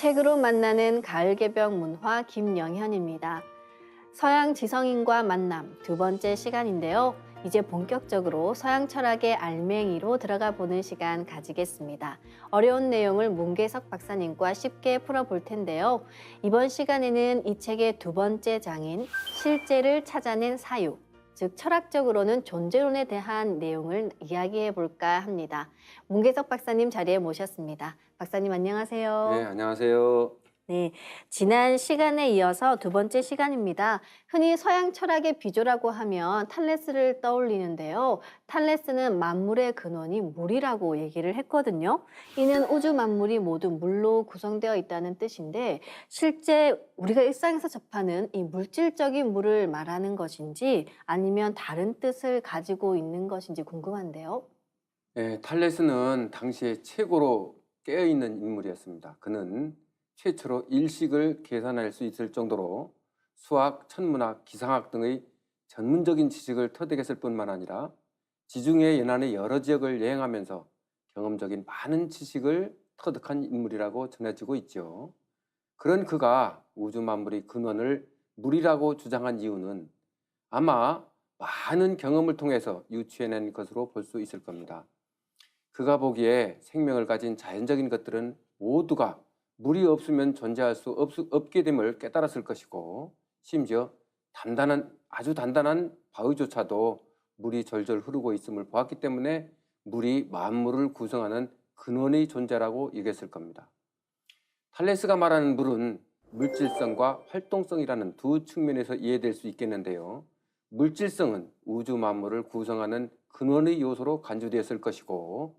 책으로 만나는 가을 개병 문화 김영현입니다. 서양 지성인과 만남 두 번째 시간인데요. 이제 본격적으로 서양 철학의 알맹이로 들어가 보는 시간 가지겠습니다. 어려운 내용을 문계석 박사님과 쉽게 풀어볼 텐데요. 이번 시간에는 이 책의 두 번째 장인 실제를 찾아낸 사유, 즉 철학적으로는 존재론에 대한 내용을 이야기해 볼까 합니다. 문계석 박사님 자리에 모셨습니다. 박사님 네, 안녕하세요. 안녕하세요. 네, 지난 시간에 이어서 두 번째 시간입니다. 흔히 서양 철학의 비조라고 하면 탈레스를 떠올리는데요. 탈레스는 만물의 근원이 물이라고 얘기를 했거든요. 이는 우주 만물이 모두 물로 구성되어 있다는 뜻인데 실제 우리가 일상에서 접하는 이 물질적인 물을 말하는 것인지 아니면 다른 뜻을 가지고 있는 것인지 궁금한데요. 네, 탈레스는 당시에 최고로 깨어있는 인물이었습니다. 그는 최초로 일식을 계산할 수 있을 정도로 수학, 천문학, 기상학 등의 전문적인 지식을 터득했을 뿐만 아니라 지중해 연안의 여러 지역을 여행하면서 경험적인 많은 지식을 터득한 인물이라고 전해지고 있죠. 그런 그가 우주 만물의 근원을 물이라고 주장한 이유는 아마 많은 경험을 통해서 유추해낸 것으로 볼 수 있을 겁니다. 그가 보기에 생명을 가진 자연적인 것들은 모두가 물이 없으면 존재할 수 없게 됨을 깨달았을 것이고, 심지어 아주 단단한 바위조차도 물이 절절 흐르고 있음을 보았기 때문에 물이 만물을 구성하는 근원의 존재라고 여겼을 겁니다. 탈레스가 말하는 물은 물질성과 활동성이라는 두 측면에서 이해될 수 있겠는데요. 물질성은 우주 만물을 구성하는 근원의 요소로 간주되었을 것이고,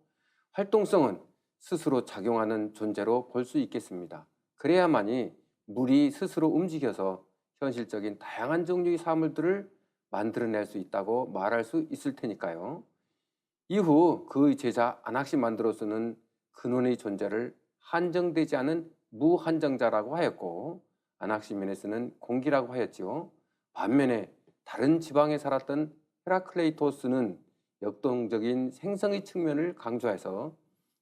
활동성은 스스로 작용하는 존재로 볼 수 있겠습니다. 그래야만이 물이 스스로 움직여서 현실적인 다양한 종류의 사물들을 만들어낼 수 있다고 말할 수 있을 테니까요. 이후 그의 제자 아낙시만드로스는 근원의 존재를 한정되지 않은 무한정자라고 하였고, 아낙시메네스는 공기라고 하였지요. 반면에 다른 지방에 살았던 헤라클레이토스는 역동적인 생성의 측면을 강조해서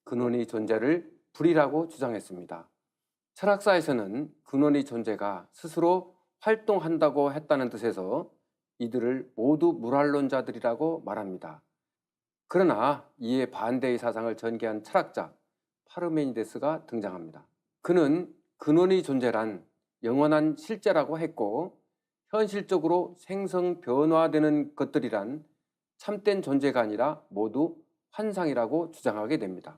근원의 존재를 불이라고 주장했습니다. 철학사에서는 근원의 존재가 스스로 활동한다고 했다는 뜻에서 이들을 모두 물활론자들이라고 말합니다. 그러나 이에 반대의 사상을 전개한 철학자 파르메니데스가 등장합니다. 그는 근원의 존재란 영원한 실제라고 했고, 현실적으로 생성 변화되는 것들이란 참된 존재가 아니라 모두 환상이라고 주장하게 됩니다.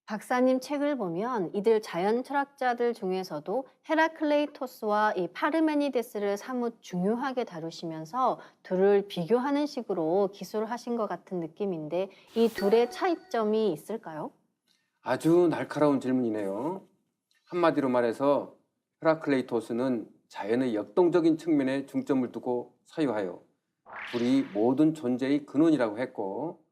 박사님 책을 보면 이들 자연 철학자들 중에서도 헤라클레이토스와 이 파르메니데스를 사뭇 중요하게 다루시면서 둘을 비교하는 식으로 기술을 하신 것 같은 느낌인데 이 둘의 차이점이 있을까요? 아주 날카로운 질문이네요. 한마디로 말해서 헤라클레이토스는 자연의 역동적인 측면에 중점을 두고 사유하여 불이 모든 존재의 근원이라고 했고,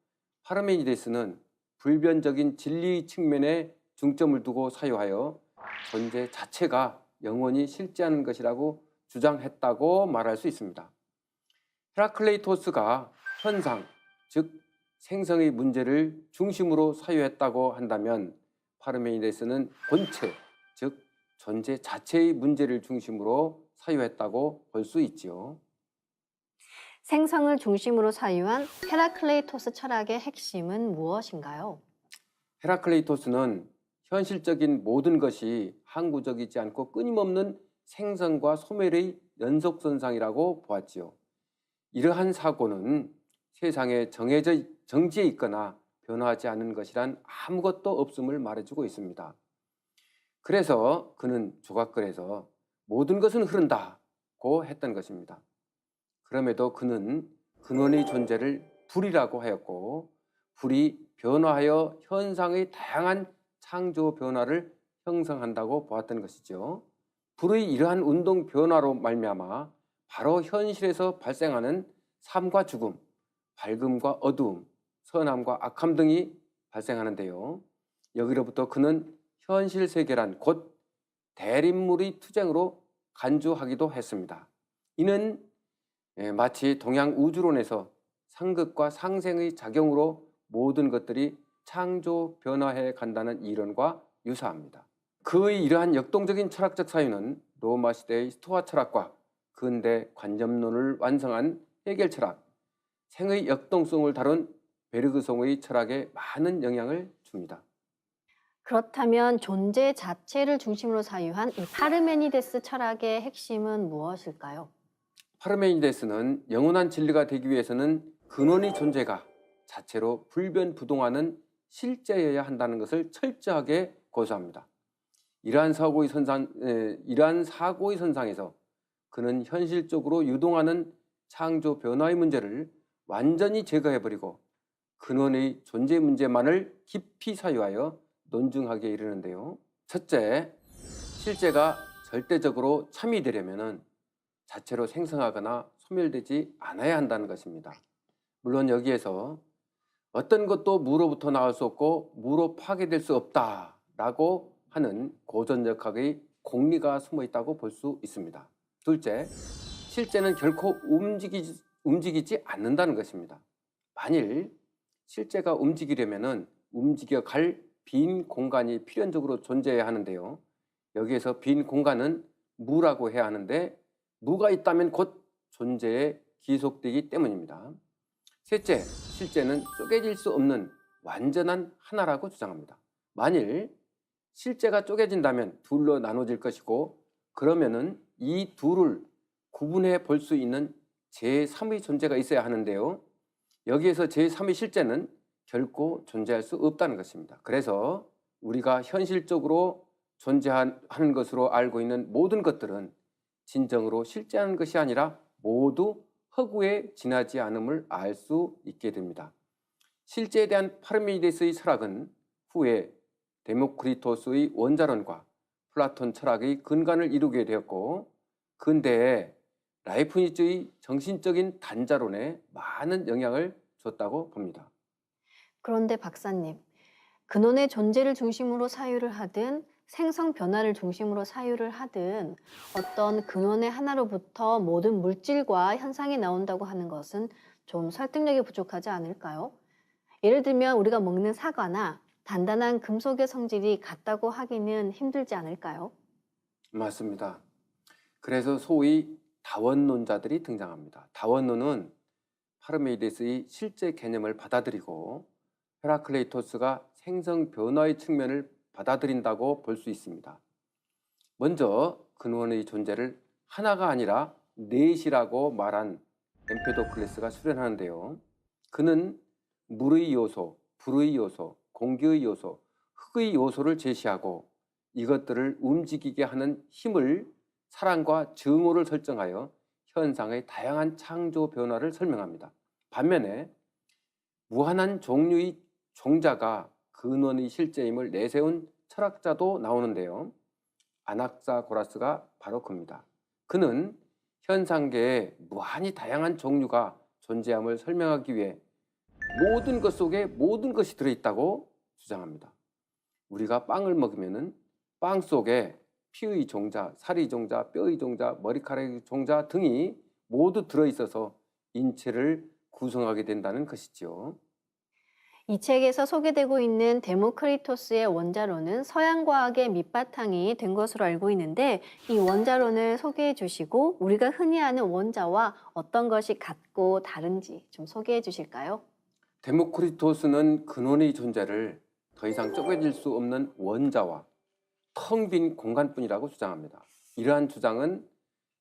파르메니데스는 불변적인 진리의 측면에 중점을 두고 사유하여 존재 자체가 영원히 실제하는 것이라고 주장했다고 말할 수 있습니다. 헤라클레이토스가 현상, 즉 생성의 문제를 중심으로 사유했다고 한다면, 파르메니데스는 본체, 즉 존재 자체의 문제를 중심으로 사유했다고 볼 수 있지요. 생성을 중심으로 사유한 헤라클레이토스 철학의 핵심은 무엇인가요? 헤라클레이토스는 현실적인 모든 것이 항구적이지 않고 끊임없는 생성과 소멸의 연속선상이라고 보았지요. 이러한 사고는 세상에 정지해 있거나 변화하지 않은 것이란 아무것도 없음을 말해주고 있습니다. 그래서 그는 조각글에서 모든 것은 흐른다고 했던 것입니다. 그럼에도 그는 근원의 존재를 불이라고 하였고, 불이 변화하여 현상의 다양한 창조 변화를 형성한다고 보았던 것이죠. 불의 이러한 운동 변화로 말미암아 바로 현실에서 발생하는 삶과 죽음, 밝음과 어두움, 선함과 악함 등이 발생하는데요. 여기로부터 그는 현실 세계란 곧 대립물의 투쟁으로 간주하기도 했습니다. 이는 마치 동양 우주론에서 상극과 상생의 작용으로 모든 것들이 창조 변화해 간다는 이론과 유사합니다. 그의 이러한 역동적인 철학적 사유는 로마 시대의 스토아 철학과 근대 관점론을 완성한 해겔 철학, 생의 역동성을 다룬 베르그송의 철학에 많은 영향을 줍니다. 그렇다면 존재 자체를 중심으로 사유한 이 파르메니데스 철학의 핵심은 무엇일까요? 파르메니데스는 영원한 진리가 되기 위해서는 근원의 존재가 자체로 불변부동하는 실제여야 한다는 것을 철저하게 고수합니다. 이러한 사고의 선상에서 그는 현실적으로 유동하는 창조 변화의 문제를 완전히 제거해버리고 근원의 존재 문제만을 깊이 사유하여 논증하게 이르는데요. 첫째, 실제가 절대적으로 참이 되려면 자체로 생성하거나 소멸되지 않아야 한다는 것입니다. 물론 여기에서 어떤 것도 무로부터 나올 수 없고 무로 파괴될 수 없다라고 하는 고전역학의 공리가 숨어 있다고 볼 수 있습니다. 둘째, 실제는 결코 움직이지 않는다는 것입니다. 만일 실제가 움직이려면 움직여갈 빈 공간이 필연적으로 존재해야 하는데요. 여기에서 빈 공간은 무라고 해야 하는데 무가 있다면 곧 존재에 기속되기 때문입니다. 셋째, 실제는 쪼개질 수 없는 완전한 하나라고 주장합니다. 만일 실제가 쪼개진다면 둘로 나눠질 것이고 그러면은 이 둘을 구분해 볼 수 있는 제3의 존재가 있어야 하는데요. 여기에서 제3의 실제는 결코 존재할 수 없다는 것입니다. 그래서 우리가 현실적으로 존재하는 것으로 알고 있는 모든 것들은 진정으로 실제하는 것이 아니라 모두 허구에 지나지 않음을 알 수 있게 됩니다. 실제에 대한 파르메니데스의 철학은 후에 데모크리토스의 원자론과 플라톤 철학의 근간을 이루게 되었고 근대에 라이프니츠의 정신적인 단자론에 많은 영향을 줬다고 봅니다. 그런데 박사님, 근원의 존재를 중심으로 사유를 하든 생성 변화를 중심으로 사유를 하든 어떤 근원의 하나로부터 모든 물질과 현상이 나온다고 하는 것은 좀 설득력이 부족하지 않을까요? 예를 들면 우리가 먹는 사과나 단단한 금속의 성질이 같다고 하기는 힘들지 않을까요? 맞습니다. 그래서 소위 다원론자들이 등장합니다. 다원론은 파르메이데스의 실제 개념을 받아들이고 헤라클레이토스가 생성 변화의 측면을 받아들인다고 볼 수 있습니다. 먼저 근원의 존재를 하나가 아니라 넷이라고 말한 엠페도클레스가 수련하는데요. 그는 물의 요소, 불의 요소, 공기의 요소, 흙의 요소를 제시하고 이것들을 움직이게 하는 힘을 사랑과 증오를 설정하여 현상의 다양한 창조 변화를 설명합니다. 반면에 무한한 종류의 종자가 근원의 실제임을 내세운 철학자도 나오는데요. 아낙사고라스가 바로 그입니다. 그는 현상계에 무한히 다양한 종류가 존재함을 설명하기 위해 모든 것 속에 모든 것이 들어있다고 주장합니다. 우리가 빵을 먹으면 빵 속에 피의 종자, 살의 종자, 뼈의 종자, 머리카락의 종자 등이 모두 들어있어서 인체를 구성하게 된다는 것이지요. 이 책에서 소개되고 있는 데모크리토스의 원자론은 서양 과학의 밑바탕이 된 것으로 알고 있는데 이 원자론을 소개해 주시고 우리가 흔히 아는 원자와 어떤 것이 같고 다른지 좀 소개해 주실까요? 데모크리토스는 근원의 존재를 더 이상 쪼개질 수 없는 원자와 텅 빈 공간뿐이라고 주장합니다. 이러한 주장은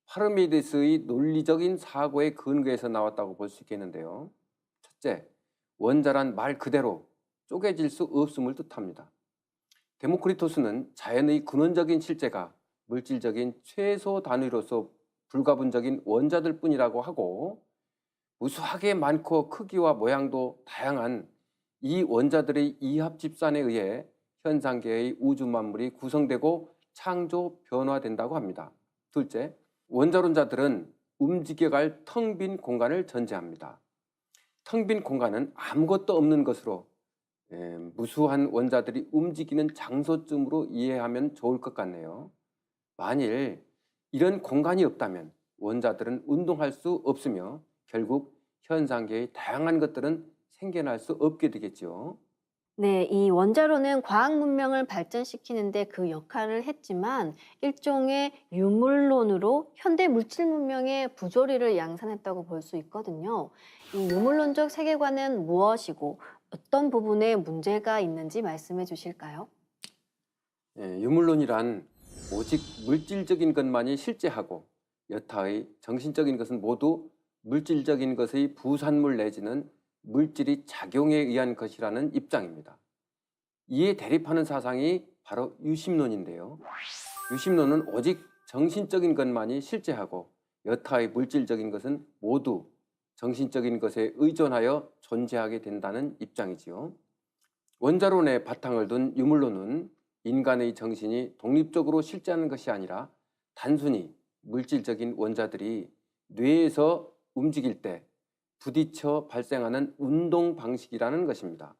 파르메이데스의 논리적인 사고의 근거에서 나왔다고 볼 수 있겠는데요. 첫째, 원자란 말 그대로 쪼개질 수 없음을 뜻합니다. 데모크리토스는 자연의 근원적인 실제가 물질적인 최소 단위로서 불가분적인 원자들 뿐이라고 하고 무수하게 많고 크기와 모양도 다양한 이 원자들의 이합 집산에 의해 현상계의 우주 만물이 구성되고 창조 변화된다고 합니다. 둘째, 원자론자들은 움직여갈 텅 빈 공간을 전제합니다. 텅 빈 공간은 아무것도 없는 것으로 무수한 원자들이 움직이는 장소쯤으로 이해하면 좋을 것 같네요. 만일 이런 공간이 없다면 원자들은 운동할 수 없으며 결국 현상계의 다양한 것들은 생겨날 수 없게 되겠죠. 네, 이 원자로는 과학 문명을 발전시키는데 그 역할을 했지만 일종의 유물론으로 현대 물질 문명의 부조리를 양산했다고 볼 수 있거든요. 이 유물론적 세계관은 무엇이고 어떤 부분에 문제가 있는지 말씀해 주실까요? 유물론이란 오직 물질적인 것만이 실제하고 여타의 정신적인 것은 모두 물질적인 것의 부산물 내지는 물질이 작용에 의한 것이라는 입장입니다. 이에 대립하는 사상이 바로 유심론인데요. 유심론은 오직 정신적인 것만이 실제하고 여타의 물질적인 것은 모두 정신적인 것에 의존하여 존재하게 된다는 입장이지요. 원자론의 바탕을 둔 유물론은 인간의 정신이 독립적으로 실제하는 것이 아니라 단순히 물질적인 원자들이 뇌에서 움직일 때 부딪혀 발생하는 운동 방식이라는 것입니다.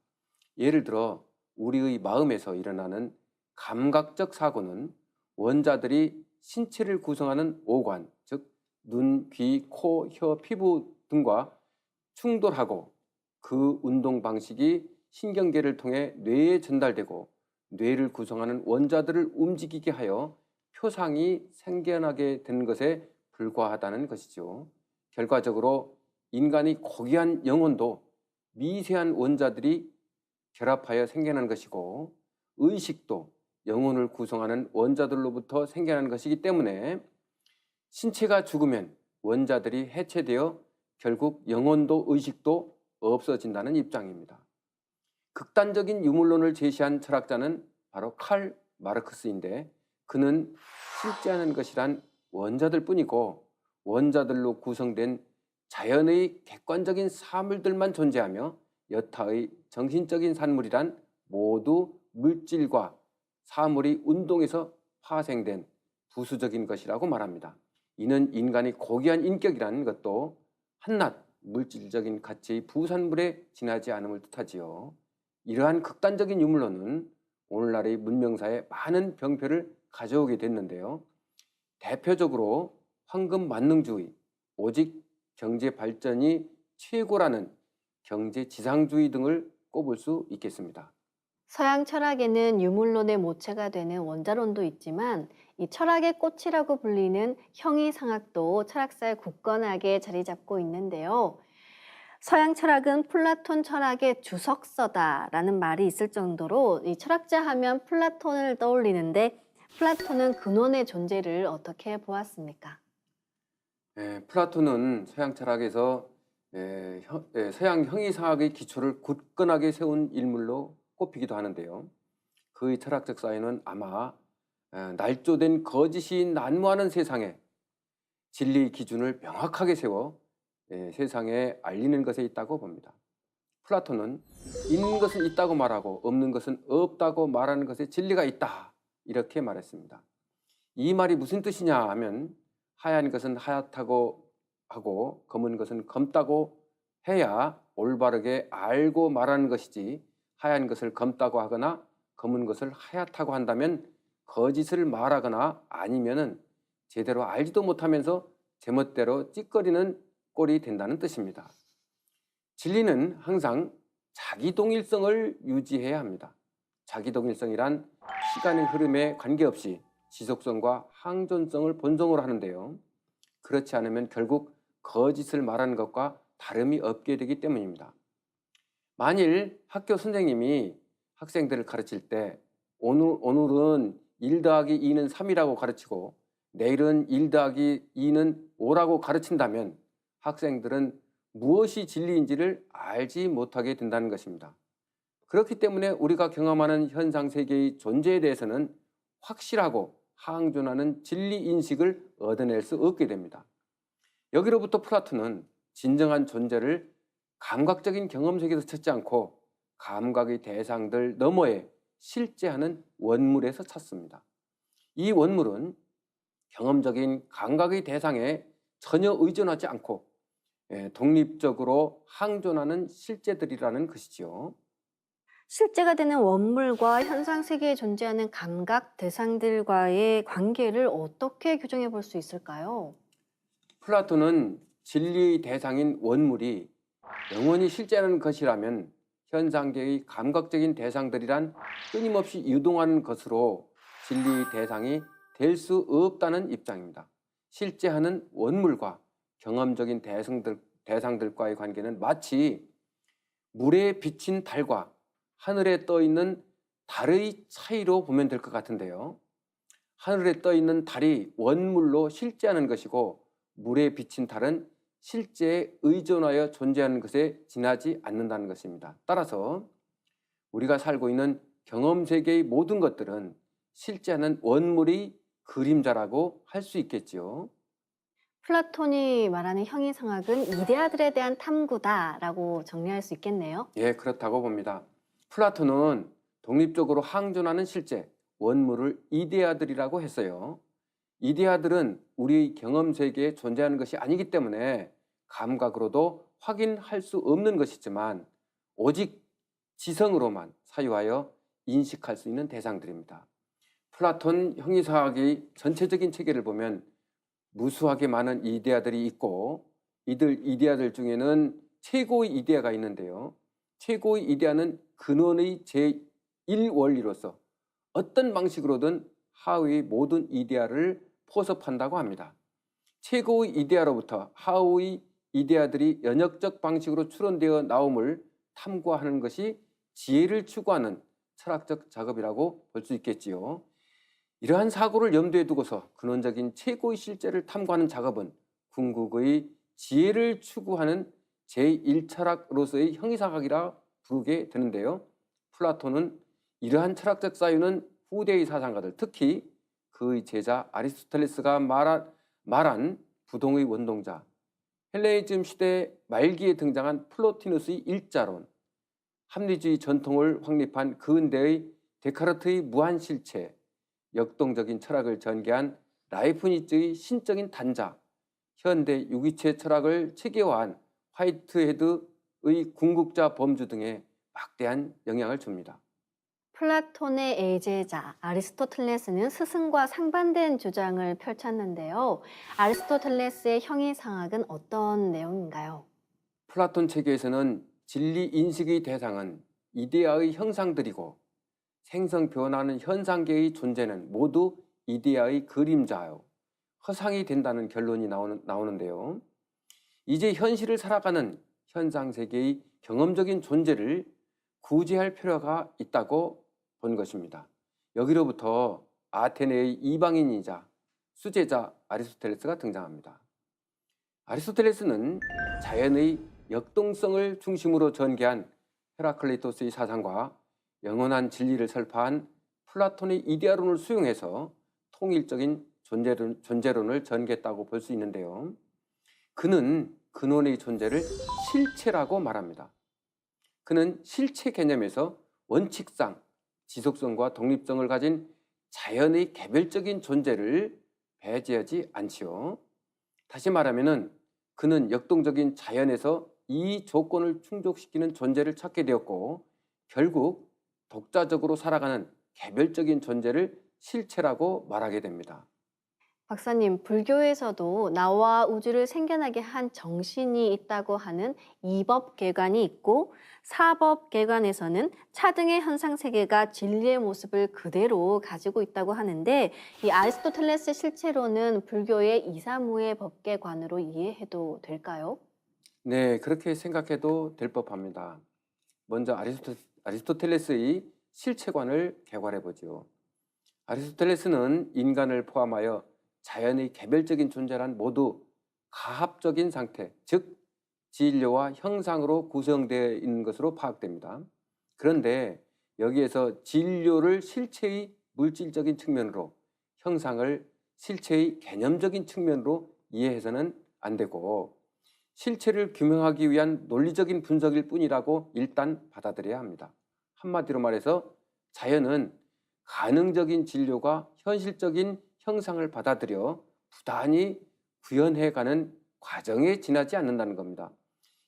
예를 들어 우리의 마음에서 일어나는 감각적 사고는 원자들이 신체를 구성하는 오관, 즉 눈, 귀, 코, 혀, 피부 등과 충돌하고 그 운동 방식이 신경계를 통해 뇌에 전달되고 뇌를 구성하는 원자들을 움직이게 하여 표상이 생겨나게 된 것에 불과하다는 것이죠. 결과적으로 인간이 고귀한 영혼도 미세한 원자들이 결합하여 생겨난 것이고 의식도 영혼을 구성하는 원자들로부터 생겨난 것이기 때문에 신체가 죽으면 원자들이 해체되어 결국 영혼도 의식도 없어진다는 입장입니다. 극단적인 유물론을 제시한 철학자는 바로 칼 마르크스인데 그는 실제하는 것이란 원자들 뿐이고 원자들로 구성된 자연의 객관적인 사물들만 존재하며 여타의 정신적인 산물이란 모두 물질과 사물이 운동에서 파생된 부수적인 것이라고 말합니다. 이는 인간이 고귀한 인격이라는 것도 한낱 물질적인 가치의 부산물에 지나지 않음을 뜻하지요. 이러한 극단적인 유물론은 오늘날의 문명사에 많은 병폐를 가져오게 됐는데요. 대표적으로 황금 만능주의, 오직 경제 발전이 최고라는 경제 지상주의 등을 꼽을 수 있겠습니다. 서양 철학에는 유물론의 모체가 되는 원자론도 있지만 이 철학의 꽃이라고 불리는 형이상학도 철학사에 굳건하게 자리 잡고 있는데요. 서양 철학은 플라톤 철학의 주석서다라는 말이 있을 정도로 이 철학자 하면 플라톤을 떠올리는데 플라톤은 근원의 존재를 어떻게 보았습니까? 플라톤은 서양 철학에서 서양 형이상학의 기초를 굳건하게 세운 인물로 꼽히기도 하는데요. 그의 철학적 사유는 아마 날조된 것이 난무하는 세상에 진리 기준을 명확하게 세워 세상에 알리는 것에 있다고 봅니다. 플라톤은 있는 것은 있다고 말하고 없는 것은 없다고 말하는 것에 진리가 있다 이렇게 말했습니다. 이 말이 무슨 뜻이냐 하면 하얀 것은 하얗다고 하고 검은 것은 검다고 해야 올바르게 알고 말하는 것이지 하얀 것을 검다고 하거나 검은 것을 하얗다고 한다면 거짓을 말하거나 아니면은 제대로 알지도 못하면서 제멋대로 찌꺼리는 꼴이 된다는 뜻입니다. 진리는 항상 자기동일성을 유지해야 합니다. 자기동일성이란 시간의 흐름에 관계없이 지속성과 항존성을 본성으로 하는데요. 그렇지 않으면 결국 거짓을 말하는 것과 다름이 없게 되기 때문입니다. 만일 학교 선생님이 학생들을 가르칠 때 오늘은 1 더하기 2는 3이라고 가르치고 내일은 1 더하기 2는 5라고 가르친다면 학생들은 무엇이 진리인지를 알지 못하게 된다는 것입니다. 그렇기 때문에 우리가 경험하는 현상 세계의 존재에 대해서는 확실하고 항존하는 진리 인식을 얻어낼 수 없게 됩니다. 여기로부터 플라톤은 진정한 존재를 감각적인 경험 세계에서 찾지 않고 감각의 대상들 너머에 실제하는 원물에서 찾습니다. 이 원물은 경험적인 감각의 대상에 전혀 의존하지 않고 독립적으로 항존하는 실제들이라는 것이지요. 실제가 되는 원물과 현상 세계에 존재하는 감각 대상들과의 관계를 어떻게 규정해 볼 수 있을까요? 플라톤은 진리의 대상인 원물이 영원히 실제하는 것이라면 현상계의 감각적인 대상들이란 끊임없이 유동하는 것으로 진리의 대상이 될 수 없다는 입장입니다. 실제하는 원물과 경험적인 대상들과의 관계는 마치 물에 비친 달과 하늘에 떠 있는 달의 차이로 보면 될 것 같은데요. 하늘에 떠 있는 달이 원물로 실제하는 것이고 물에 비친 달은 실제에 의존하여 존재하는 것에 지나지 않는다는 것입니다. 따라서 우리가 살고 있는 경험 세계의 모든 것들은 실제하는 원물의 그림자라고 할 수 있겠지요. 플라톤이 말하는 형이상학은 이데아들에 대한 탐구다라고 정리할 수 있겠네요. 예, 그렇다고 봅니다. 플라톤은 독립적으로 항존하는 실제, 원물을 이데아들이라고 했어요. 이데아들은 우리 경험 세계에 존재하는 것이 아니기 때문에 감각으로도 확인할 수 없는 것이지만 오직 지성으로만 사유하여 인식할 수 있는 대상들입니다. 플라톤 형이상학의 전체적인 체계를 보면 무수하게 많은 이데아들이 있고 이들 이데아들 중에는 최고의 이데아가 있는데요. 최고의 이데아는 근원의 제1원리로서 어떤 방식으로든 하위의 모든 이데아를 포섭한다고 합니다. 최고의 이데아로부터 하위의 이데아들이 연역적 방식으로 추론되어 나옴을 탐구하는 것이 지혜를 추구하는 철학적 작업이라고 볼 수 있겠지요. 이러한 사고를 염두에 두고서 근원적인 최고의 실제를 탐구하는 작업은 궁극의 지혜를 추구하는 제1철학으로서의 형이상학이라 부르게 되는데요. 플라톤은 이러한 철학적 사유는 후대의 사상가들, 특히 그의 제자 아리스토텔레스가 말한 부동의 원동자, 헬레니즘 시대 말기에 등장한 플로티누스의 일자론, 합리주의 전통을 확립한 근대의 데카르트의 무한실체, 역동적인 철학을 전개한 라이프니츠의 신적인 단자, 현대 유기체 철학을 체계화한 화이트헤드의 궁극자 범주 등에 막대한 영향을 줍니다. 플라톤의 애제자 아리스토텔레스는 스승과 상반된 주장을 펼쳤는데요. 아리스토텔레스의 형이상학은 어떤 내용인가요? 플라톤 체계에서는 진리 인식의 대상은 이데아의 형상들이고 생성 변화하는 현상계의 존재는 모두 이데아의 그림자요, 허상이 된다는 결론이 나오는데요. 이제 현실을 살아가는 현상세계의 경험적인 존재를 구제할 필요가 있다고 본 것입니다. 여기로부터 아테네의 이방인이자 수제자 아리스토텔레스가 등장합니다. 아리스토텔레스는 자연의 역동성을 중심으로 전개한 헤라클리토스의 사상과 영원한 진리를 설파한 플라톤의 이데아론을 수용해서 통일적인 존재론을 전개했다고 볼 수 있는데요. 그는 근원의 존재를 실체라고 말합니다. 그는 실체 개념에서 원칙상 지속성과 독립성을 가진 자연의 개별적인 존재를 배제하지 않지요. 다시 말하면 그는 역동적인 자연에서 이 조건을 충족시키는 존재를 찾게 되었고 결국 독자적으로 살아가는 개별적인 존재를 실체라고 말하게 됩니다. 박사님, 불교에서도 나와 우주를 생겨나게 한 정신이 있다고 하는 이법계관이 있고 사법계관에서는 차등의 현상세계가 진리의 모습을 그대로 가지고 있다고 하는데 이 아리스토텔레스 실체로는 불교의 이사무의 법계관으로 이해해도 될까요? 네, 그렇게 생각해도 될 법합니다. 먼저 아리스토텔레스의 실체관을 개괄해 보죠. 아리스토텔레스는 인간을 포함하여 자연의 개별적인 존재란 모두 가합적인 상태, 즉 진료와 형상으로 구성되어 있는 것으로 파악됩니다. 그런데 여기에서 진료를 실체의 물질적인 측면으로, 형상을 실체의 개념적인 측면으로 이해해서는 안 되고 실체를 규명하기 위한 논리적인 분석일 뿐이라고 일단 받아들여야 합니다. 한마디로 말해서 자연은 가능적인 진료가 현실적인 형상을 받아들여 부단히 구현해가는 과정에 지나지 않는다는 겁니다.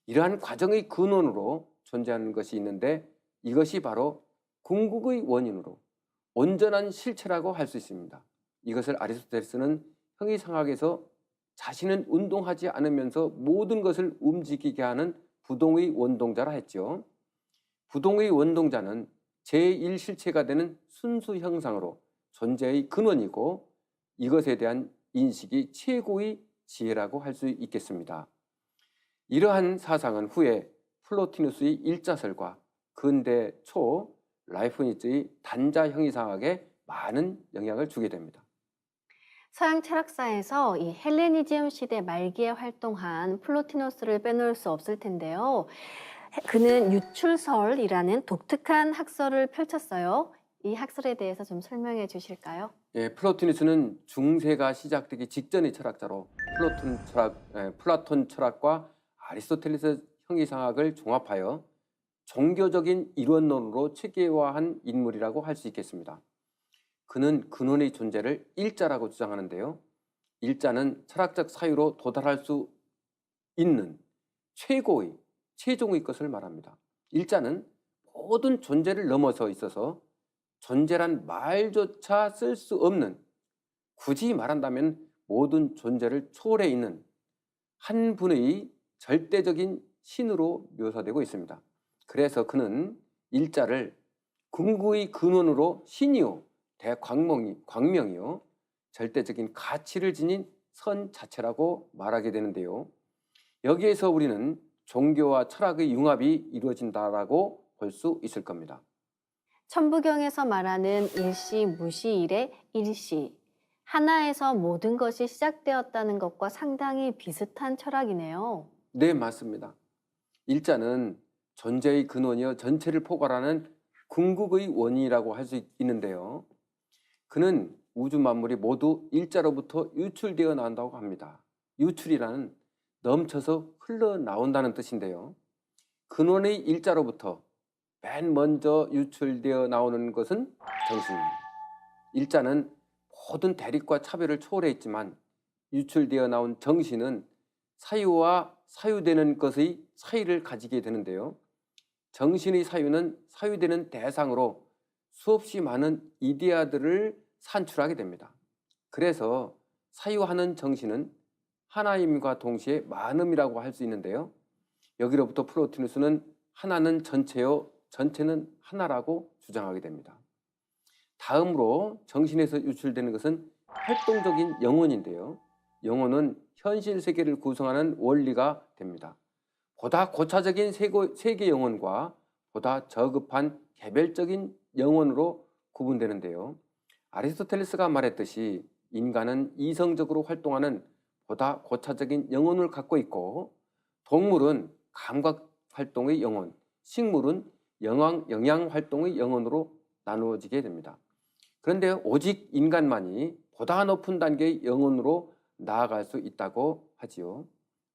이러한 과정의 근원으로 존재하는 것이 있는데 이것이 바로 궁극의 원인으로 온전한 실체라고 할 수 있습니다. 이것을 아리스토텔레스는 형이상학에서 자신은 운동하지 않으면서 모든 것을 움직이게 하는 부동의 원동자라 했죠. 부동의 원동자는 제1실체가 되는 순수 형상으로 존재의 근원이고 이것에 대한 인식이 최고의 지혜라고 할 수 있겠습니다. 이러한 사상은 후에 플로티누스의 일자설과 근대 초 라이프니츠의 단자 형이상학에 많은 영향을 주게 됩니다. 서양 철학사에서 이 헬레니즘 시대 말기에 활동한 플로티노스를 빼놓을 수 없을 텐데요. 그는 유출설이라는 독특한 학설을 펼쳤어요. 이 학설에 대해서 좀 설명해 주실까요? 플로티누스는 중세가 시작되기 직전의 철학자로 플라톤 철학과 아리스토텔레스 형이상학을 종합하여 종교적인 이론론으로 체계화한 인물이라고 할 수 있겠습니다. 그는 근원의 존재를 일자라고 주장하는데요. 일자는 철학적 사유로 도달할 수 있는 최고의, 최종의 것을 말합니다. 일자는 모든 존재를 넘어서 있어서 존재란 말조차 쓸 수 없는, 굳이 말한다면 모든 존재를 초월해 있는 한 분의 절대적인 신으로 묘사되고 있습니다. 그래서 그는 일자를 궁극의 근원으로 신이요, 광명이요, 절대적인 가치를 지닌 선 자체라고 말하게 되는데요. 여기에서 우리는 종교와 철학의 융합이 이루어진다라고 볼 수 있을 겁니다. 천부경에서 말하는 일시 무시일의 일시, 하나에서 모든 것이 시작되었다는 것과 상당히 비슷한 철학이네요. 네, 맞습니다. 일자는 존재의 근원이여 전체를 포괄하는 궁극의 원인이라고 할 수 있는데요. 그는 우주 만물이 모두 일자로부터 유출되어 나온다고 합니다. 유출이라는 넘쳐서 흘러나온다는 뜻인데요. 근원의 일자로부터 맨 먼저 유출되어 나오는 것은 정신입니다. 일자는 모든 대립과 차별을 초월해 있지만 유출되어 나온 정신은 사유와 사유되는 것의 차이를 가지게 되는데요. 정신의 사유는 사유되는 대상으로 수없이 많은 이데아들을 산출하게 됩니다. 그래서 사유하는 정신은 하나임과 동시에 만음이라고 할 수 있는데요. 여기로부터 플로티누스는 하나는 전체요, 전체는 하나라고 주장하게 됩니다. 다음으로 정신에서 유출되는 것은 활동적인 영혼인데요. 영혼은 현실 세계를 구성하는 원리가 됩니다. 보다 고차적인 세계 영혼과 보다 저급한 개별적인 영혼으로 구분되는데요. 아리스토텔레스가 말했듯이 인간은 이성적으로 활동하는 보다 고차적인 영혼을 갖고 있고 동물은 감각 활동의 영혼, 식물은 영양 활동의 영혼으로 나누어지게 됩니다. 그런데 오직 인간만이 보다 높은 단계의 영혼으로 나아갈 수 있다고 하지요.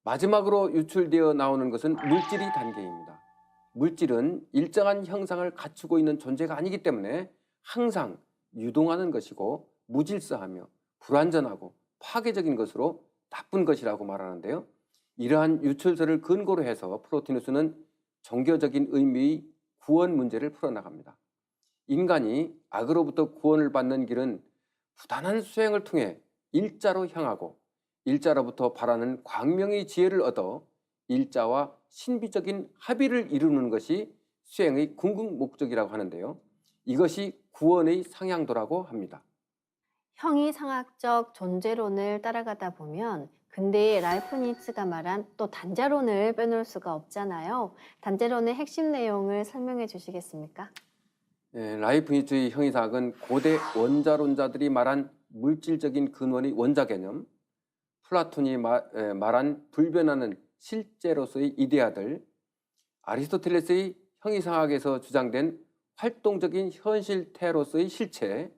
마지막으로 유출되어 나오는 것은 물질의 단계입니다. 물질은 일정한 형상을 갖추고 있는 존재가 아니기 때문에 항상 유동하는 것이고 무질서하며 불완전하고 파괴적인 것으로 나쁜 것이라고 말하는데요. 이러한 유출설을 근거로 해서 플로티누스는 종교적인 의미의 구원 문제를 풀어나갑니다. 인간이 악으로부터 구원을 받는 길은 부단한 수행을 통해 일자로 향하고 일자로부터 바라는 광명의 지혜를 얻어 일자와 신비적인 합의를 이루는 것이 수행의 궁극 목적이라고 하는데요. 이것이 구원의 상향도라고 합니다. 형이상학적 존재론을 따라가다 보면 근대의 라이프니츠가 말한 또 단자론을 빼놓을 수가 없잖아요. 단자론의 핵심 내용을 설명해 주시겠습니까? 라이프니츠의 형이상학은 고대 원자론자들이 말한 물질적인 근원의 원자 개념, 플라톤이 말한 불변하는 실제로서의 이데아들, 아리스토텔레스의 형이상학에서 주장된 활동적인 현실태로서의 실체,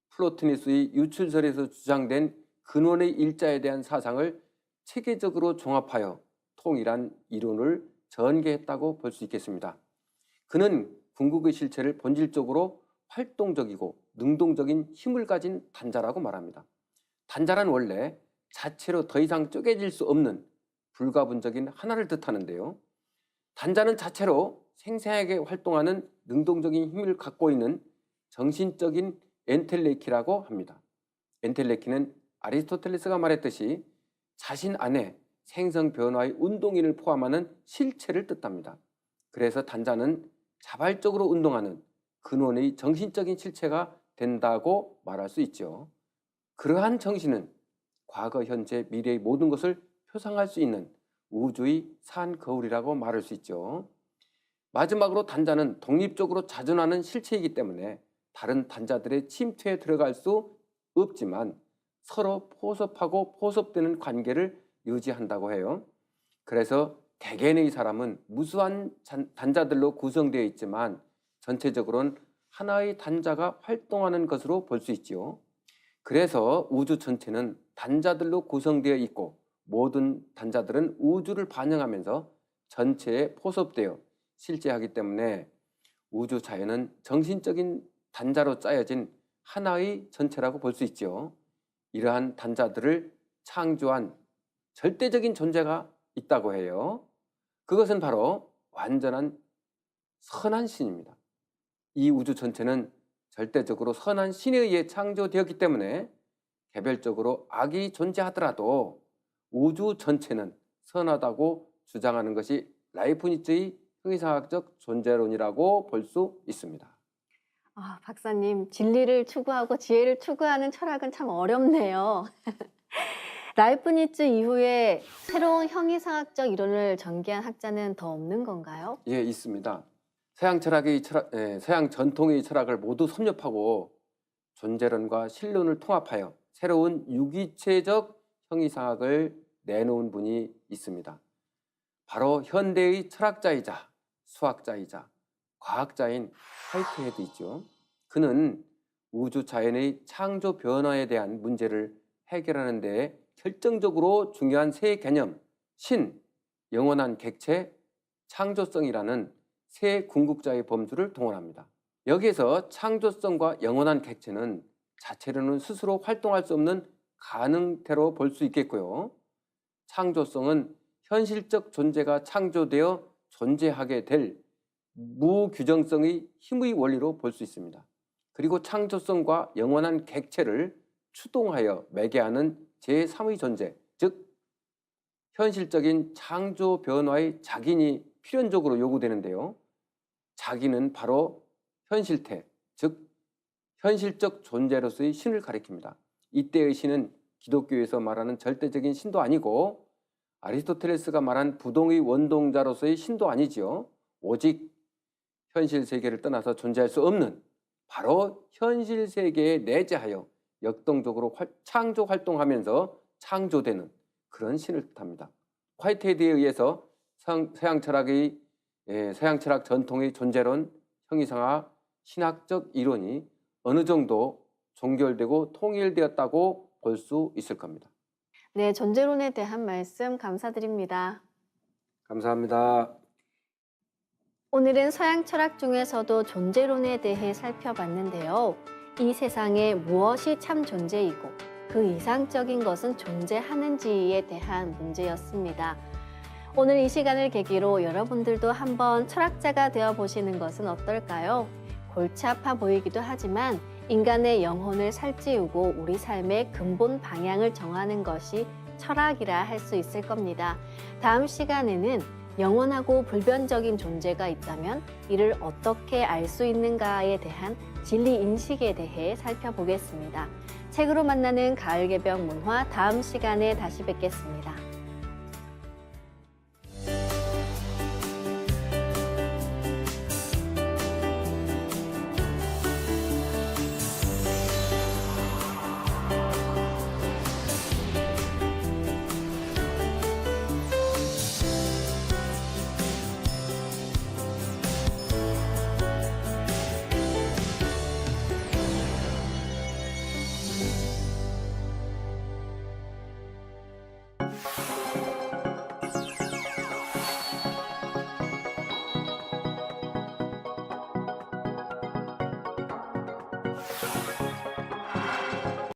플로티누스의 유출설에서 주장된 근원의 일자에 대한 사상을 체계적으로 종합하여 통일한 이론을 전개했다고 볼 수 있겠습니다. 그는 궁극의 실체를 본질적으로 활동적이고 능동적인 힘을 가진 단자라고 말합니다. 단자란 원래 자체로 더 이상 쪼개질 수 없는 불가분적인 하나를 뜻하는데요. 단자는 자체로 생생하게 활동하는 능동적인 힘을 갖고 있는 정신적인 엔텔레키라고 합니다. 엔텔레키는 아리스토텔레스가 말했듯이 자신 안에 생성 변화의 운동인을 포함하는 실체를 뜻합니다. 그래서 단자는 자발적으로 운동하는 근원의 정신적인 실체가 된다고 말할 수 있죠. 그러한 정신은 과거, 현재, 미래의 모든 것을 표상할 수 있는 우주의 산 거울이라고 말할 수 있죠. 마지막으로 단자는 독립적으로 자존하는 실체이기 때문에 다른 단자들의 침투에 들어갈 수 없지만 서로 포섭하고 포섭되는 관계를 유지한다고 해요. 그래서 대개의 사람은 무수한 단자들로 구성되어 있지만 전체적으로는 하나의 단자가 활동하는 것으로 볼 수 있지요. 그래서 우주 전체는 단자들로 구성되어 있고 모든 단자들은 우주를 반영하면서 전체에 포섭되어 실제하기 때문에 우주 자연은 정신적인 단자로 짜여진 하나의 전체라고 볼 수 있죠. 이러한 단자들을 창조한 절대적인 존재가 있다고 해요. 그것은 바로 완전한 선한 신입니다. 이 우주 전체는 절대적으로 선한 신에 의해 창조되었기 때문에 개별적으로 악이 존재하더라도 우주 전체는 선하다고 주장하는 것이 라이프니츠의 형이상학적 존재론이라고 볼 수 있습니다. 아, 박사님, 진리를 추구하고 지혜를 추구하는 철학은 참 어렵네요. 라이프니츠 이후에 새로운 형이상학적 이론을 전개한 학자는 더 없는 건가요? 예, 있습니다. 서양 전통의 철학을 모두 섭렵하고 존재론과 실론을 통합하여 새로운 유기체적 형이상학을 내놓은 분이 있습니다. 바로 현대의 철학자이자 수학자이자 과학자인 화이트헤드이죠. 그는 우주 자연의 창조 변화에 대한 문제를 해결하는 데 결정적으로 중요한 세 개념, 신, 영원한 객체, 창조성이라는 세 궁극자의 범주를 동원합니다. 여기에서 창조성과 영원한 객체는 자체로는 스스로 활동할 수 없는 가능태로 볼 수 있겠고요. 창조성은 현실적 존재가 창조되어 존재하게 될 무규정성의 힘의 원리로 볼 수 있습니다. 그리고 창조성과 영원한 객체를 추동하여 매개하는 제3의 존재, 즉 현실적인 창조 변화의 작인이 필연적으로 요구되는데요. 작인은 바로 현실태, 즉 현실적 존재로서의 신을 가리킵니다. 이때의 신은 기독교에서 말하는 절대적인 신도 아니고 아리스토텔레스가 말한 부동의 원동자로서의 신도 아니지요. 오직 현실 세계를 떠나서 존재할 수 없는 바로 현실 세계에 내재하여 역동적으로 창조 활동하면서 창조되는 그런 신을 뜻합니다. 화이트헤드에 의해서 서양 철학 전통의 존재론, 형이상학, 신학적 이론이 어느 정도 종결되고 통일되었다고 볼 수 있을 겁니다. 네, 존재론에 대한 말씀 감사드립니다. 감사합니다. 오늘은 서양 철학 중에서도 존재론에 대해 살펴봤는데요. 이 세상에 무엇이 참 존재이고 그 이상적인 것은 존재하는지에 대한 문제였습니다. 오늘 이 시간을 계기로 여러분들도 한번 철학자가 되어보시는 것은 어떨까요? 골치 아파 보이기도 하지만 인간의 영혼을 살찌우고 우리 삶의 근본 방향을 정하는 것이 철학이라 할 수 있을 겁니다. 다음 시간에는 영원하고 불변적인 존재가 있다면 이를 어떻게 알 수 있는가에 대한 진리 인식에 대해 살펴보겠습니다. 책으로 만나는 가을 개병 문화, 다음 시간에 다시 뵙겠습니다.